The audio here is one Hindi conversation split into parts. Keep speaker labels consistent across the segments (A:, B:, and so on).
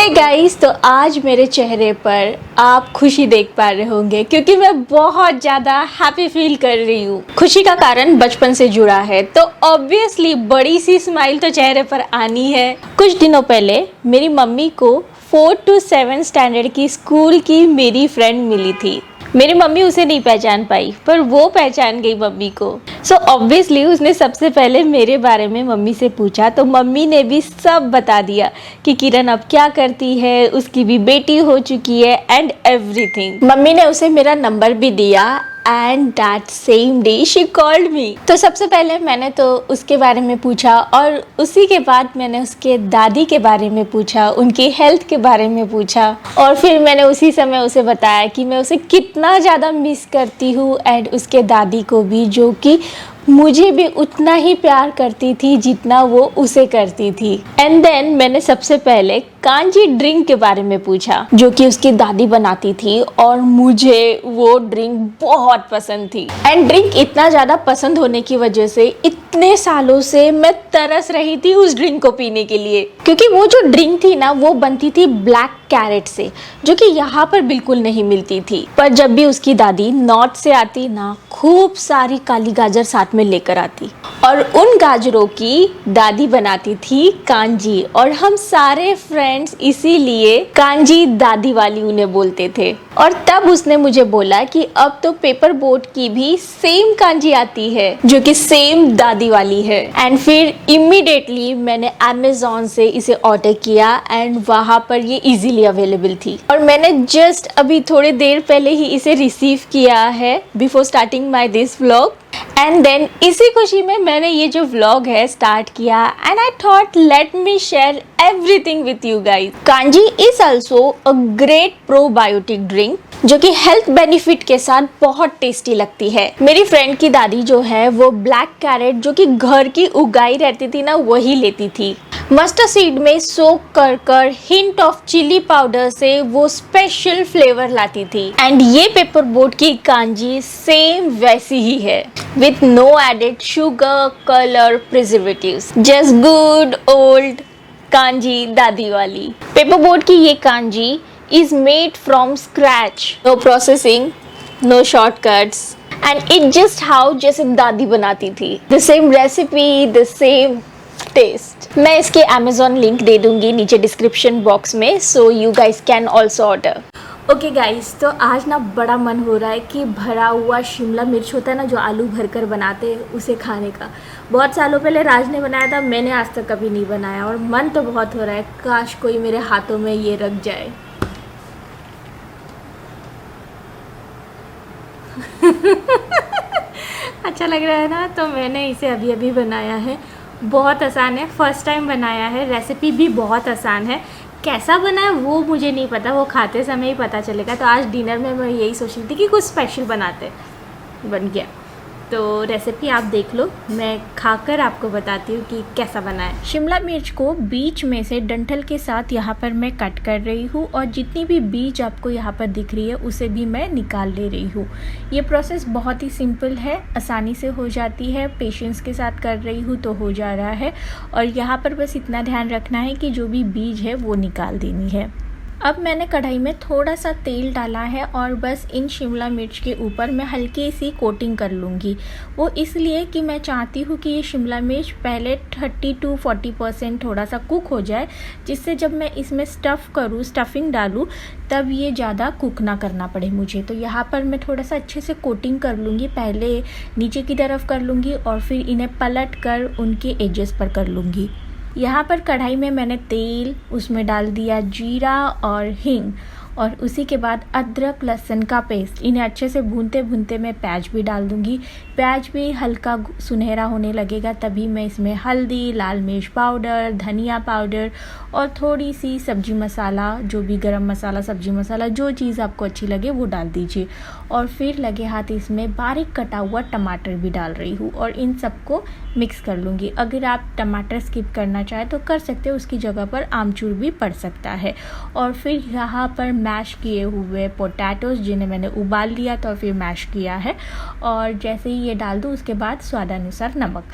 A: हे गाइस, तो आज मेरे चेहरे पर आप खुशी देख पा रहे होंगे क्योंकि मैं बहुत ज़्यादा हैप्पी फील कर रही हूँ। खुशी का कारण बचपन से जुड़ा है तो ऑब्वियसली बड़ी सी स्माइल तो चेहरे पर आनी है। कुछ दिनों पहले मेरी मम्मी को 4 to 7 स्टैंडर्ड की स्कूल की मेरी फ्रेंड मिली थी। मेरी मम्मी उसे नहीं पहचान पाई पर वो पहचान गई मम्मी को। सो ऑब्वियसली उसने सबसे पहले मेरे बारे में मम्मी से पूछा तो मम्मी ने भी सब बता दिया कि किरण अब क्या करती है, उसकी भी बेटी हो चुकी है एंड एवरीथिंग। मम्मी ने उसे मेरा नंबर भी दिया and that same day she called me. तो सबसे पहले मैंने तो उसके बारे में पूछा और उसी के बाद मैंने उसके दादी के बारे में पूछा, उनकी हेल्थ के बारे में पूछा और फिर मैंने उसी समय उसे बताया कि मैं उसे कितना ज़्यादा मिस करती हूँ एंड उसके दादी को भी, जो कि मुझे भी उतना ही प्यार करती थी जितना वो उसे करती थी। एंड देन मैंने सबसे पहले कांजी ड्रिंक के बारे में पूछा जो कि उसकी दादी बनाती थी और मुझे वो ड्रिंक बहुत पसंद थी। एंड ड्रिंक इतना ज़्यादा पसंद होने की वजह से इतने सालों से मैं तरस रही थी उस ड्रिंक को पीने के लिए, क्योंकि वो जो ड्रिंक थी ना वो बनती थी ब्लैक कैरेट से, जो कि यहाँ पर बिल्कुल नहीं मिलती थी। पर जब भी उसकी दादी नॉर्थ से आती ना, खूब सारी काली गाजर साथ में लेकर आती और उन गाजरों की दादी बनाती थी कांजी और हम सारे फ्रेंड्स इसीलिए कांजी दादी वाली उन्हें बोलते थे। और तब उसने मुझे बोला कि अब तो पेपर बोट की भी सेम कांजी आती है जो कि सेम दादी वाली है। एंड फिर इमीडिएटली मैंने अमेज़न से इसे ऑर्डर किया एंड वहां पर ये इजीली अवेलेबल थी और मैंने जस्ट अभी थोड़ी देर पहले ही इसे रिसीव किया है before starting my this vlog. And then इसी खुशी में मैंने ये जो व्लॉग है स्टार्ट किया and I thought let me share everything with you guys. Kanji is also a great probiotic drink जो कि हेल्थ बेनिफिट के साथ बहुत टेस्टी लगती है। मेरी फ्रेंड की दादी जो है वो ब्लैक कैरेट जो कि घर की उगाई रहती थी ना वही लेती थी। मस्टर्ड सीड में सोक कर हिंट ऑफ चिली पाउडर से वो स्पेशल फ्लेवर लाती थी। एंड ये पेपर बोट की कांजी सेम वैसी ही है with no added sugar, color, preservatives. Just good old kanji दादी वाली। पेपर बोट की ये kanji is made from scratch. No processing, no shortcuts. And it just how जैसे दादी बनाती थी। The same recipe, the same taste. मैं इसके Amazon लिंक दे दूंगी नीचे डिस्क्रिप्शन बॉक्स में, so you guys can also order. Okay guys, तो आज ना बड़ा मन हो रहा है कि भरा हुआ शिमला मिर्च होता है ना जो आलू भरकर बनाते हैं उसे खाने का। बहुत सालों पहले राज ने बनाया था, मैंने आज तक कभी नहीं बनाया और मन तो बहुत हो रहा है काश कोई मेरे हाथों में ये रख जाए। अच्छा लग रहा है ना। तो मैंने इसे अभी अभी बनाया है, बहुत आसान है, फर्स्ट टाइम बनाया है। रेसिपी भी बहुत आसान है, कैसा बना है वो मुझे नहीं पता, वो खाते समय ही पता चलेगा। तो आज डिनर में मैं यही सोच रही थी कि कुछ स्पेशल बनाते, बन गया। तो रेसिपी आप देख लो, मैं खाकर आपको बताती हूँ कि कैसा बना है। शिमला मिर्च को बीच में से डंठल के साथ यहाँ पर मैं कट कर रही हूँ और जितनी भी बीज आपको यहाँ पर दिख रही है उसे भी मैं निकाल ले रही हूँ। ये प्रोसेस बहुत ही सिंपल है, आसानी से हो जाती है, पेशेंस के साथ कर रही हूँ तो हो जा रहा है। और यहाँ पर बस इतना ध्यान रखना है कि जो भी बीज है वो निकाल देनी है। अब मैंने कढ़ाई में थोड़ा सा तेल डाला है और बस इन शिमला मिर्च के ऊपर मैं हल्की सी कोटिंग कर लूँगी। वो इसलिए कि मैं चाहती हूँ कि ये शिमला मिर्च पहले 30 to 40% थोड़ा सा कुक हो जाए, जिससे जब मैं इसमें स्टफिंग डालूँ तब ये ज़्यादा कुक ना करना पड़े मुझे। तो यहाँ पर मैं थोड़ा सा अच्छे से कोटिंग कर लूँगी, पहले नीचे की तरफ कर लूँगी और फिर इन्हें पलट कर उनके एजेस पर कर लूँगी। यहाँ पर कढ़ाई में मैंने तेल, उसमें डाल दिया जीरा और हींग और उसी के बाद अदरक लहसुन का पेस्ट। इन्हें अच्छे से भूनते भूनते मैं प्याज भी डाल दूँगी। प्याज भी हल्का सुनहरा होने लगेगा तभी मैं इसमें हल्दी, लाल मिर्च पाउडर, धनिया पाउडर और थोड़ी सी सब्जी मसाला, जो भी गरम मसाला, सब्जी मसाला, जो चीज़ आपको अच्छी लगे वो डाल दीजिए। और फिर लगे हाथ इसमें बारीक कटा हुआ टमाटर भी डाल रही हूँ और इन सबको मिक्स कर लूँगी। अगर आप टमाटर स्किप करना चाहें तो कर सकते हो, उसकी जगह पर आमचूर भी पड़ सकता है। और फिर यहाँ पर मैश किए हुए पोटैटोज़ जिन्हें मैंने उबाल लिया तो फिर मैश किया है और जैसे ही ये डाल दूँ उसके बाद स्वादानुसार नमक।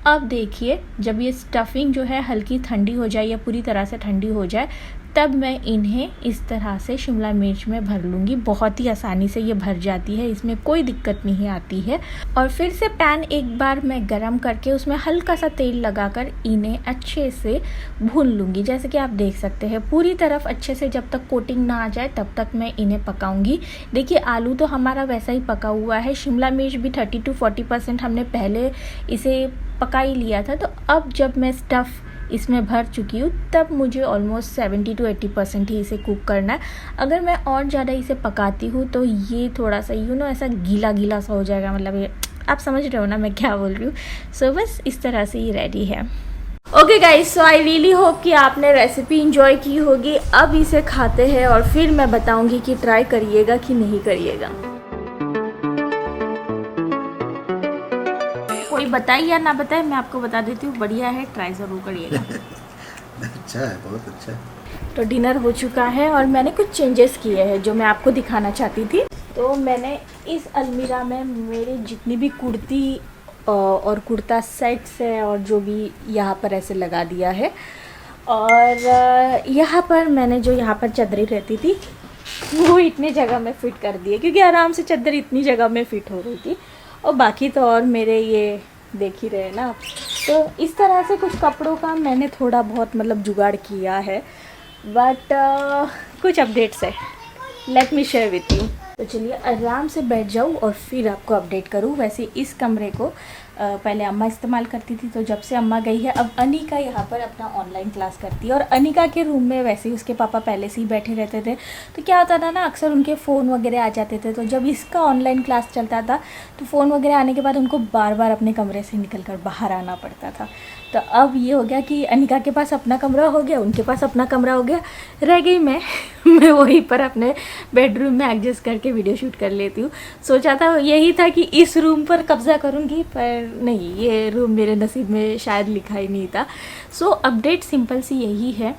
A: अब देखिए, जब ये स्टफिंग जो है हल्की ठंडी हो जाए या पूरी तरह से ठंडी हो जाए, तब मैं इन्हें इस तरह से शिमला मिर्च में भर लूँगी। बहुत ही आसानी से ये भर जाती है, इसमें कोई दिक्कत नहीं आती है। और फिर से पैन एक बार मैं गरम करके उसमें हल्का सा तेल लगाकर इन्हें अच्छे से भून लूँगी। जैसे कि आप देख सकते हैं, पूरी तरफ अच्छे से जब तक कोटिंग ना आ जाए तब तक मैं इन्हें पकाऊंगी। देखिए, आलू तो हमारा वैसा ही पका हुआ है, शिमला मिर्च भी 30 to 40% हमने पहले इसे पका ही लिया था। तो अब जब मैं स्टफ़ इसमें भर चुकी हूँ, तब मुझे ऑलमोस्ट 70 to 80% ही इसे कुक करना है। अगर मैं और ज़्यादा इसे पकाती हूँ तो ये थोड़ा सा ऐसा गीला गीला सा हो जाएगा। मतलब ये आप समझ रहे हो ना मैं क्या बोल रही हूँ। सो बस इस तरह से ये रेडी है। Okay guys, so I really hope कि आपने रेसिपी इंजॉय की होगी। अब इसे खाते हैं और फिर मैं बताऊँगी कि ट्राई करिएगा कि नहीं करिएगा। कोई बताए या ना बताए, मैं आपको बता देती हूँ, बढ़िया है, ट्राई ज़रूर करिएगा।
B: अच्छा है, बहुत अच्छा है।
A: तो डिनर हो चुका है और मैंने कुछ चेंजेस किए हैं जो मैं आपको दिखाना चाहती थी। तो मैंने इस अलमीरा में मेरे जितनी भी कुर्ती और कुर्ता सेट्स है और जो भी यहाँ पर ऐसे लगा दिया है। और यहाँ पर मैंने जो यहाँ पर चादरें रहती थी वो इतने जगह में फ़िट कर दिए, क्योंकि आराम से चादर इतनी जगह में फ़िट हो रही थी। और बाकी तो और मेरे ये देख ही रहे ना आप। तो इस तरह से कुछ कपड़ों का मैंने थोड़ा बहुत मतलब जुगाड़ किया है, बट कुछ अपडेट्स है, let me share with you. तो चलिए आराम से बैठ जाऊँ और फिर आपको अपडेट करूँ। वैसे इस कमरे को पहले अम्मा इस्तेमाल करती थी, तो जब से अम्मा गई है अब अनिका यहाँ पर अपना ऑनलाइन क्लास करती है। और अनिका के रूम में वैसे ही उसके पापा पहले से ही बैठे रहते थे, तो क्या होता था ना, अक्सर उनके फ़ोन वगैरह आ जाते थे। तो जब इसका ऑनलाइन क्लास चलता था तो फ़ोन वगैरह आने के बाद उनको बार बार अपने कमरे से निकल कर बाहर आना पड़ता था। तो अब ये हो गया कि अनिका के पास अपना कमरा हो गया, उनके पास अपना कमरा हो गया, रह गई मैं वहीं पर अपने बेडरूम में एडजस्ट करके वीडियो शूट कर लेती हूँ। सोचा था यही था कि इस रूम पर कब्ज़ा करूँगी, पर नहीं, ये रूम मेरे नसीब में शायद लिखा ही नहीं था। सो अपडेट सिंपल सी यही है।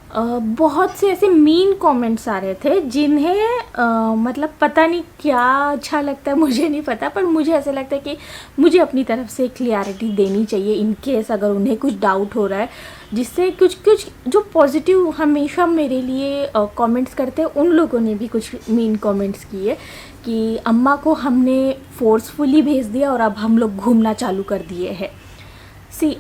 A: बहुत से ऐसे मीन कमेंट्स आ रहे थे जिन्हें मतलब पता नहीं क्या अच्छा लगता है, मुझे नहीं पता, पर मुझे ऐसा लगता है कि मुझे अपनी तरफ से क्लियरिटी देनी चाहिए इन केस अगर उन्हें कुछ डाउट हो रहा है, जिससे कुछ जो पॉजिटिव हमेशा मेरे लिए कमेंट्स करते हैं, उन लोगों ने भी कुछ मीन कमेंट्स किए कि अम्मा को हमने फोर्सफुली भेज दिया और अब हम लोग घूमना चालू कर दिए हैं।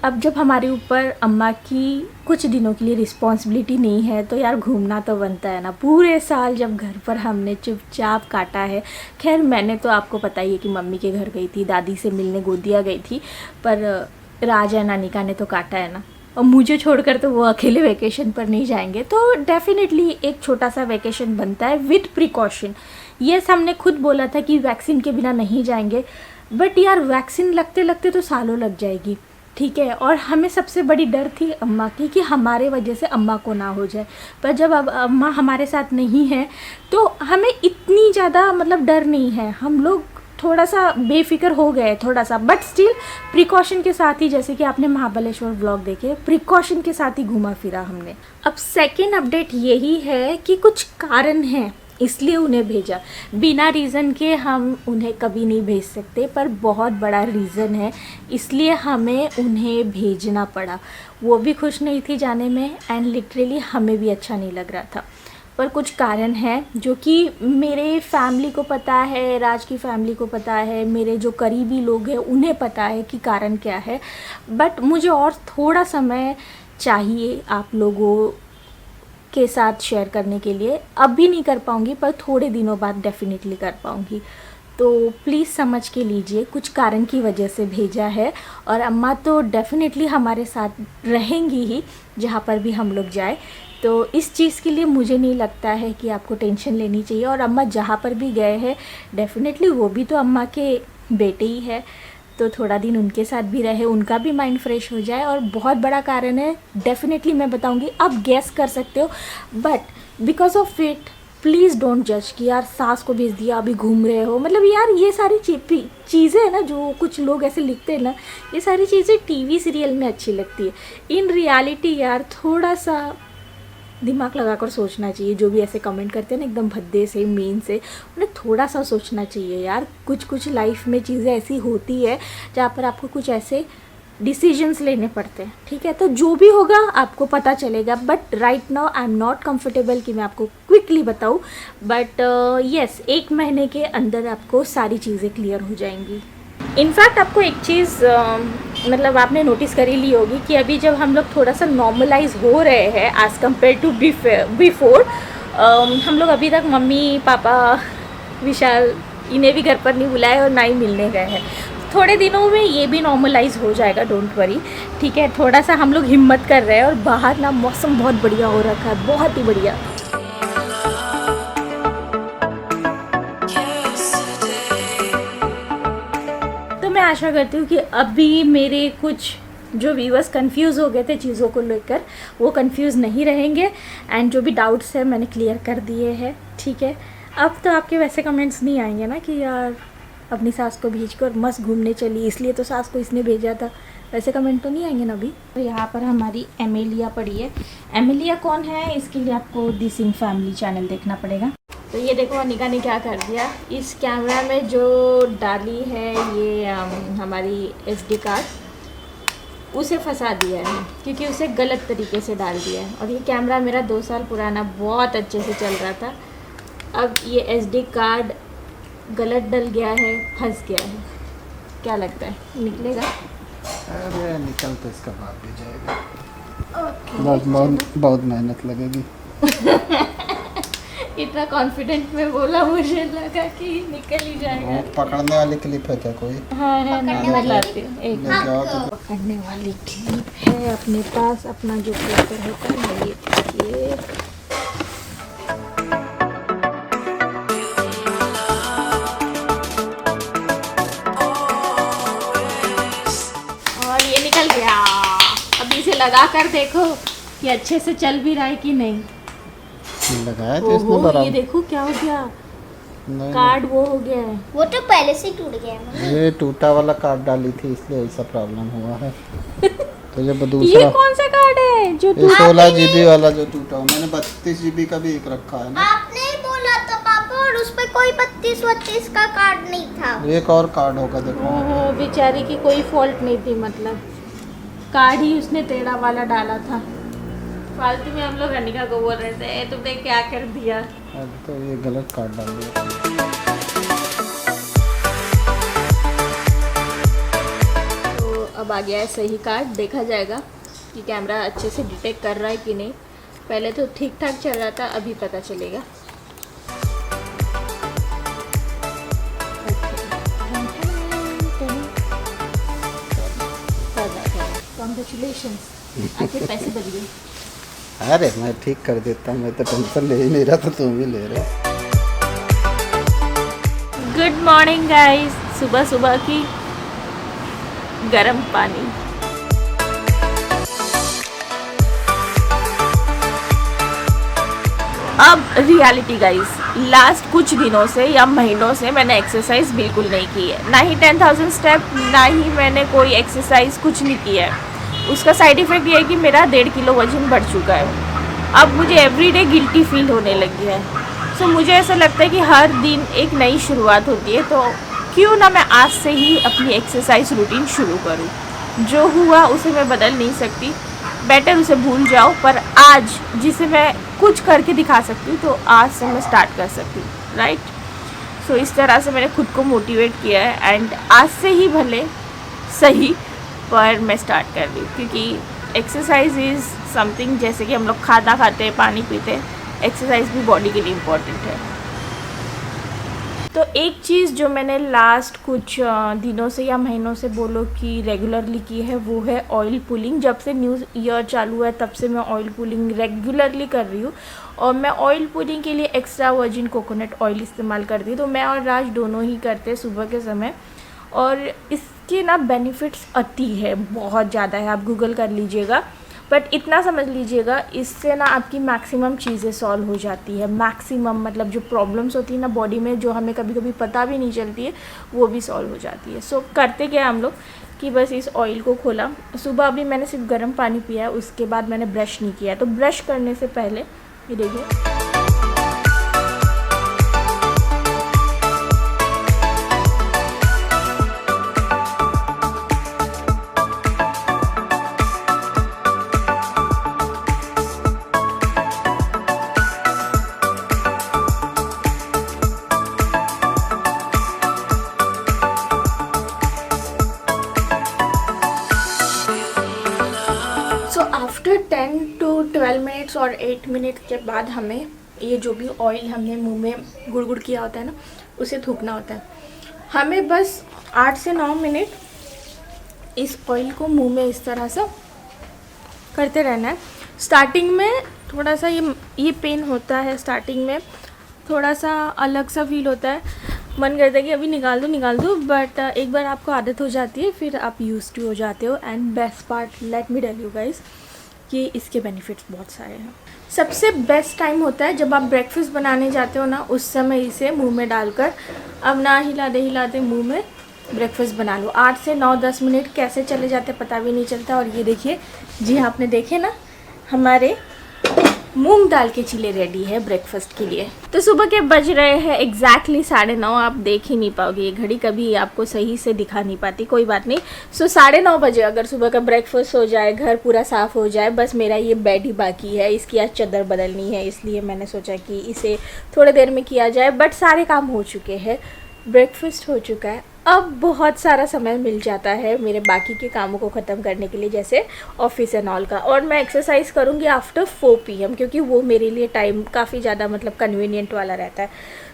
A: अब जब हमारे ऊपर अम्मा की कुछ दिनों के लिए रिस्पॉन्सिबिलिटी नहीं है तो यार घूमना तो बनता है ना। पूरे साल जब घर पर हमने चुपचाप काटा है, खैर मैंने तो आपको पता ही है कि मम्मी के घर गई थी, दादी से मिलने गोदिया गई थी, पर राजा नानिका ने तो काटा है ना। और मुझे छोड़कर तो वो अकेले वैकेशन पर नहीं जाएंगे, तो डेफिनेटली एक छोटा सा वैकेशन बनता है विथ प्रिकॉशन। यस, हमने खुद बोला था कि वैक्सीन के बिना नहीं जाएंगे, बट यार वैक्सीन लगते लगते तो सालों लग जाएगी, ठीक है। और हमें सबसे बड़ी डर थी अम्मा की कि हमारे वजह से अम्मा को ना हो जाए, पर जब अब अम्मा हमारे साथ नहीं है तो हमें इतनी ज़्यादा मतलब डर नहीं है। हम लोग थोड़ा सा बेफिक्र हो गए थोड़ा सा, बट स्टिल प्रिकॉशन के साथ ही, जैसे कि आपने महाबलेश्वर व्लॉग देखे, प्रिकॉशन के साथ ही घूमा फिरा हमने। अब सेकेंड अपडेट यही है कि कुछ कारण हैं इसलिए उन्हें भेजा, बिना रीज़न के हम उन्हें कभी नहीं भेज सकते, पर बहुत बड़ा रीज़न है इसलिए हमें उन्हें भेजना पड़ा। वो भी खुश नहीं थी जाने में एंड लिटरली हमें भी अच्छा नहीं लग रहा था, पर कुछ कारण है जो कि मेरे फैमिली को पता है, राज की फैमिली को पता है, मेरे जो करीबी लोग हैं उन्हें पता है कि कारण क्या है। बट मुझे और थोड़ा समय चाहिए आप लोगों के साथ शेयर करने के लिए। अब भी नहीं कर पाऊँगी, पर थोड़े दिनों बाद डेफिनेटली कर पाऊँगी। तो प्लीज़ समझ के लीजिए, कुछ कारण की वजह से भेजा है। और अम्मा तो डेफिनेटली हमारे साथ रहेंगी ही जहाँ पर भी हम लोग जाए, तो इस चीज़ के लिए मुझे नहीं लगता है कि आपको टेंशन लेनी चाहिए। और अम्मा जहाँ पर भी गए हैं डेफिनेटली वो भी तो अम्मा के बेटे ही है, तो थोड़ा दिन उनके साथ भी रहे, उनका भी माइंड फ्रेश हो जाए। और बहुत बड़ा कारण है, डेफिनेटली मैं बताऊंगी, आप गैस कर सकते हो, but because of it please don't जज कि यार सास को भेज दिया अभी घूम रहे हो। मतलब यार ये सारी चीज़ें हैं ना जो कुछ लोग ऐसे लिखते हैं ना, ये सारी चीज़ें टीवी सीरियल में अच्छी लगती है। इन रियलिटी यार थोड़ा सा दिमाग लगाकर सोचना चाहिए। जो भी ऐसे कमेंट करते हैं ना एकदम भद्दे से मीन से, उन्हें थोड़ा सा सोचना चाहिए यार। कुछ लाइफ में चीज़ें ऐसी होती है जहाँ पर आपको कुछ ऐसे डिसीजंस लेने पड़ते हैं, ठीक है। तो जो भी होगा आपको पता चलेगा, but right now I am not comfortable कि मैं आपको क्विकली बताऊँ, बट यस 1 महीने के अंदर आपको सारी चीज़ें क्लियर हो जाएंगी। इनफैक्ट आपको एक चीज़ मतलब आपने नोटिस कर ही ली होगी कि अभी जब हम लोग थोड़ा सा नॉर्मलाइज हो रहे हैं एज़ कम्पेयर टू बिफोर, हम लोग अभी तक मम्मी पापा विशाल इन्हें भी घर पर नहीं बुलाए और ना ही मिलने गए हैं। थोड़े दिनों में ये भी नॉर्मलाइज हो जाएगा, डोंट वरी, ठीक है। थोड़ा सा हम लोग हिम्मत कर रहे हैं और बाहर ना मौसम बहुत बढ़िया हो रखा है, बहुत ही बढ़िया। तो मैं आशा करती हूँ कि अभी मेरे कुछ जो व्यूअर्स कंफ्यूज हो गए थे चीज़ों को लेकर, वो कंफ्यूज नहीं रहेंगे, एंड जो भी डाउट्स है मैंने क्लियर कर दिए हैं, ठीक है। अब तो आपके वैसे कमेंट्स नहीं आएंगे ना कि यार अपनी सास को भेज कर मस्त घूमने चली, इसलिए तो सास को इसने भेजा था, वैसे कमेंट तो नहीं आएंगे ना अभी। तो यहाँ पर हमारी एमेलिया पड़ी है। एमेलिया कौन है, इसके लिए आपको दी सिंह फैमिली चैनल देखना पड़ेगा। तो ये देखो अनिका ने क्या कर दिया, इस कैमरा में जो डाली है ये हमारी SD कार्ड, उसे फंसा दिया है क्योंकि उसे गलत तरीके से डाल दिया है। और ये कैमरा मेरा 2 साल पुराना बहुत अच्छे से चल रहा था, अब ये SD कार्ड गलत डल गया है, फंस गया है। क्या लगता है निकलेगा?
B: अरे निकल तो इसका बाद भी जाएगा।
A: Okay,
B: बहुत मेहनत लगेगी।
A: इतना कॉन्फिडेंट में बोला, मुझे लगा कि निकल ही जाएगा।
B: वो पकड़ने वाली क्लिप है क्या कोई?
A: हाँ है ना, मैं लाती हूँ एक
B: ले जाओ तो।
A: पकड़ने वाली क्लिप है अपने पास, अपना जो पेपर होता है ये देखिए। और ये निकल गया। अब इसे लगा कर देखो कि अच्छे से चल भी रहा है कि नहीं।
B: लगाया तो इसने
A: ओहो,
B: बराबर।
A: ये देखो क्या हो गया,
B: नहीं,
A: कार्ड वो हो गया है।
C: वो तो पहले से ही टूट गया है।
B: ये टूटा वाला कार्ड डाली थी इसलिए ऐसा प्रॉब्लम हुआ है। तो जब
A: ये
B: दूसरा
A: कौन सा कार्ड है जो
B: ये 16 GB वाला जो टूटा, मैंने 32 GB का भी एक रखा है ना।
C: आपने ही बोला था पापा, और उस पे कोई 32-32 का कार्ड नहीं था।
B: एक और कार्ड होगा देखो।
A: ओहो, बेचारी की कोई फॉल्ट नहीं थी, मतलब कार्ड ही उसने टेढ़ा वाला डाला था। फालतू में हम लोग अनिका को बोल रहे थे तुमने क्या कर दिया।
B: अब तो ये गलत कार्ड डाल दिया।
A: तो अब आ गया है सही कार्ड, देखा जाएगा कि कैमरा अच्छे से डिटेक्ट कर रहा है कि नहीं। पहले तो ठीक ठाक चल रहा था, अभी पता चलेगा। कॉन्ग्रेचुलेशंस, आपके पैसे बच गए।
B: अरे मैं ठीक कर देता हूँ, मैं तो टेंशन ले ही नहीं रहा था, तुम ही ले रहे।
A: गुड मॉर्निंग गाइस, सुबह सुबह की गर्म पानी। अब रियलिटी गाइस, लास्ट कुछ दिनों से या महीनों से मैंने एक्सरसाइज बिल्कुल नहीं की है, ना ही 10,000 स्टेप, ना ही मैंने कोई एक्सरसाइज कुछ नहीं किया है। उसका साइड इफ़ेक्ट ये है कि मेरा 1.5 किलो वजन बढ़ चुका है। अब मुझे एवरीडे गिल्टी फील होने लगी है। सो मुझे ऐसा लगता है कि हर दिन एक नई शुरुआत होती है, तो क्यों ना मैं आज से ही अपनी एक्सरसाइज रूटीन शुरू करूं। जो हुआ उसे मैं बदल नहीं सकती, बेटर उसे भूल जाओ, पर आज जिसे मैं कुछ करके दिखा सकती हूँ तो आज से मैं स्टार्ट कर सकती हूँ, राइट। सो इस तरह से मैंने खुद को मोटिवेट किया है, एंड आज से ही भले सही पर मैं स्टार्ट कर रही हूँ, क्योंकि एक्सरसाइज इज़ समथिंग, जैसे कि हम लोग खाना खाते हैं, पानी पीते हैं, एक्सरसाइज भी बॉडी के लिए इम्पॉर्टेंट है। तो एक चीज़ जो मैंने लास्ट कुछ दिनों से या महीनों से बोलो कि रेगुलरली की है, वो है ऑयल पुलिंग। जब से न्यू ईयर चालू है तब से मैं ऑयल पुलिंग रेगुलरली कर रही हूँ, और मैं ऑयल पुलिंग के लिए एक्स्ट्रा वर्जिन कोकोनट ऑयल इस्तेमाल करती हूँ। तो मैं और राज दोनों ही करते हैं सुबह के समय, और इसके ना बेनिफिट्स अति है, बहुत ज़्यादा है, आप गूगल कर लीजिएगा। बट इतना समझ लीजिएगा, इससे ना आपकी मैक्सिमम चीज़ें सॉल्व हो जाती है। मैक्सिमम मतलब जो प्रॉब्लम्स होती है ना बॉडी में, जो हमें कभी कभी पता भी नहीं चलती है, वो भी सॉल्व हो जाती है। सो करते क्या हम लोग कि बस इस ऑयल को खोला, सुबह अभी मैंने सिर्फ गर्म पानी पिया है, उसके बाद मैंने ब्रश नहीं किया है। तो ब्रश करने से पहले ये देखिए, आफ्टर 10 to 12 मिनट्स और 8 मिनट के बाद हमें ये जो भी ऑयल हमने मुंह में गुड़गुड़ किया होता है ना, उसे थूकना होता है। हमें बस 8 से 9 मिनट इस ऑयल को मुंह में इस तरह से करते रहना है। स्टार्टिंग में थोड़ा सा ये पेन होता है, स्टार्टिंग में थोड़ा सा अलग सा फील होता है, मन करता है कि अभी निकाल दूँ, बट एक बार आपको आदत हो जाती है फिर आप यूज्ड टू हो जाते हो। And best part, let me tell you guys, कि इसके बेनिफिट्स बहुत सारे हैं। सबसे बेस्ट टाइम होता है जब आप ब्रेकफास्ट बनाने जाते हो ना, उस समय इसे मुंह में डालकर अब ना हिलाते मुंह में ब्रेकफास्ट बना लो। 8 से 9-10 मिनट कैसे चले जाते पता भी नहीं चलता। और ये देखिए, जी हाँ, आपने देखे ना, हमारे मूंग दाल के चीले रेडी है ब्रेकफास्ट के लिए। तो सुबह के बज रहे हैं एग्जैक्टली 9:30। आप देख ही नहीं पाओगे, ये घड़ी कभी आपको सही से दिखा नहीं पाती, कोई बात नहीं। सो 9:30 बजे अगर सुबह का ब्रेकफास्ट हो जाए, घर पूरा साफ़ हो जाए, बस मेरा ये बेड ही बाकी है। इसकी आज चादर बदलनी है, इसलिए मैंने सोचा कि इसे थोड़ी देर में किया जाए। बट सारे काम हो चुके हैं, ब्रेकफास्ट हो चुका है। अब बहुत सारा समय मिल जाता है मेरे बाकी के कामों को ख़त्म करने के लिए, जैसे ऑफिस एंड ऑल का। और मैं एक्सरसाइज करूँगी आफ्टर 4 PM, क्योंकि वो मेरे लिए टाइम काफ़ी ज़्यादा मतलब कन्वीनियंट वाला रहता है।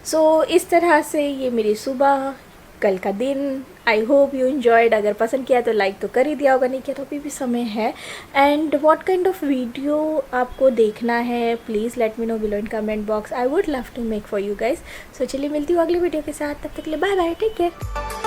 A: सो इस तरह से ये मेरी सुबह, कल का दिन। I hope you enjoyed. अगर पसंद किया तो लाइक तो कर ही दिया होगा, नहीं किया तो अभी भी समय है। And what kind of video आपको देखना है, please let me know below in comment box. I would love to make for you guys. So चलिए मिलती हूँ अगली वीडियो के साथ, तब तक के लिए बाय बाय, टेक केयर।